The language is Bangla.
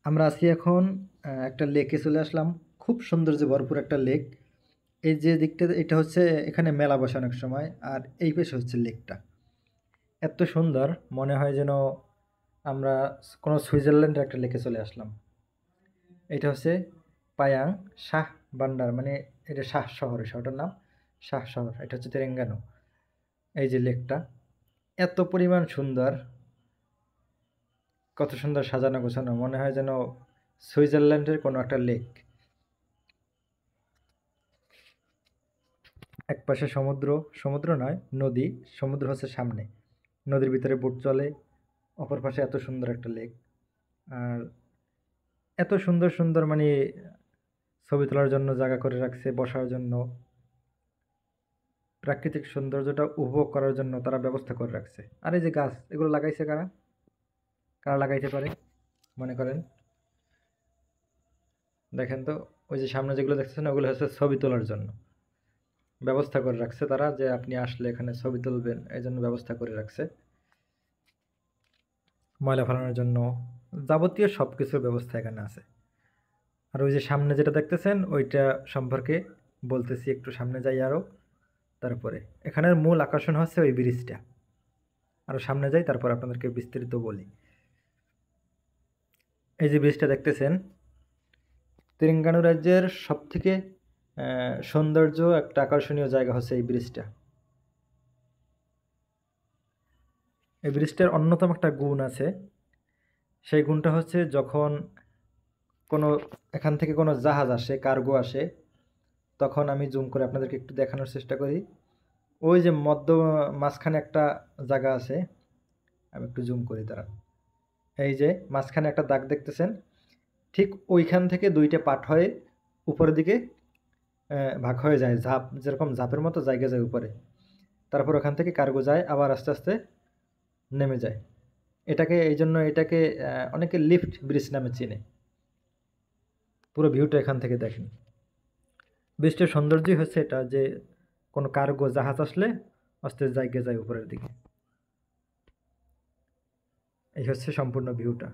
আমরা আছি এখন একটা লেকে চলে আসলাম। খুব সৌন্দর্যে ভরপুর একটা লেক। এই যে দিকটা এটা হচ্ছে এখানে মেলা বসে অনেক সময়। আর এই পাশে হচ্ছে লেকটা। এত সুন্দর মনে হয় যেন আমরা কোনো সুইজারল্যান্ডের একটা লেকে চলে আসলাম। এটা হচ্ছে পায়াং শাহ বান্ডার মানে এটা শাহ শহর শহরটার নাম শাহ শহর। এটা হচ্ছে তেরেঙ্গানু। এই যে লেকটা এত পরিমাণ সুন্দর, কত সুন্দর সাজানো গোছানো মনে হয় যেন সুইজারল্যান্ডের কোনো একটা লেক। একপাশে সমুদ্র, সমুদ্র নয় নদী, সমুদ্র হচ্ছে সামনে। নদীর ভিতরে বোট চলে, অপর পাশে এত সুন্দর একটা লেক। আর এত সুন্দর সুন্দর মানে ছবি তোলার জন্য জায়গা করে রাখছে, বসার জন্য, প্রাকৃতিক সৌন্দর্যটা উপভোগ করার জন্য তারা ব্যবস্থা করে রাখছে। আর এই যে গাছ, এগুলো লাগাইছে কারা? কারা লাগাইতে পারে মনে করেন? দেখেন তো, ওই যে সামনে যেগুলো দেখতেছেন ওগুলো হচ্ছে ছবি তোলার জন্য ব্যবস্থা করে রাখছে তারা, যে আপনি আসলে এখানে ছবি তুলবেন এই জন্য ব্যবস্থা করে রাখছে। ময়লা ফেলানোর জন্য যাবতীয় সব কিছুর ব্যবস্থা এখানে আছে। আর ওই যে সামনে যেটা দেখতেছেন ওইটা সম্পর্কে বলতেছি, একটু সামনে যাই আরও। তারপরে এখানের মূল আকর্ষণ হচ্ছে ওই ব্রিজটা। আরও সামনে যাই, তারপর আপনাদেরকে বিস্তারিত বলি। এই যে ব্রিজটা দেখতেছেন, তেলেঙ্গানা রাজ্যের সবথেকে সৌন্দর্য একটা আকর্ষণীয় জায়গা হচ্ছে এই ব্রিজটা। এই ব্রিজটার অন্যতম একটা গুণ আছে। সেই গুণটা হচ্ছে যখন কোনো এখান থেকে কোনো জাহাজ আসে, কার্গো আসে, তখন আমি জুম করে আপনাদেরকে একটু দেখানোর চেষ্টা করি। ওই যে মাঝখানে একটা জায়গা আছে, আমি একটু জুম করি দাঁড়ান। এই যে মাঝখানে একটা দাগ দেখতেছেন, ঠিক ওইখান থেকে দুইটা পার্ট হয়ে উপরের দিকে ভাগ হয়ে যায়, ঝাঁপ, যেরকম ঝাঁপের মতো জায়গা যায় উপরে। তারপর ওখান থেকে কার্গো যায়, আবার আস্তে আস্তে নেমে যায়। এই জন্য এটাকে অনেকে লিফট ব্রিজ নামে চিনে। পুরো ভিউটা এখান থেকে দেখেন। ব্রিজটার সৌন্দর্যই হচ্ছে এটা, যে কোনো কার্গো জাহাজ আসলে আস্তে জায়গা যায় উপরের দিকে। এই হচ্ছে সম্পূর্ণ ভিউটা।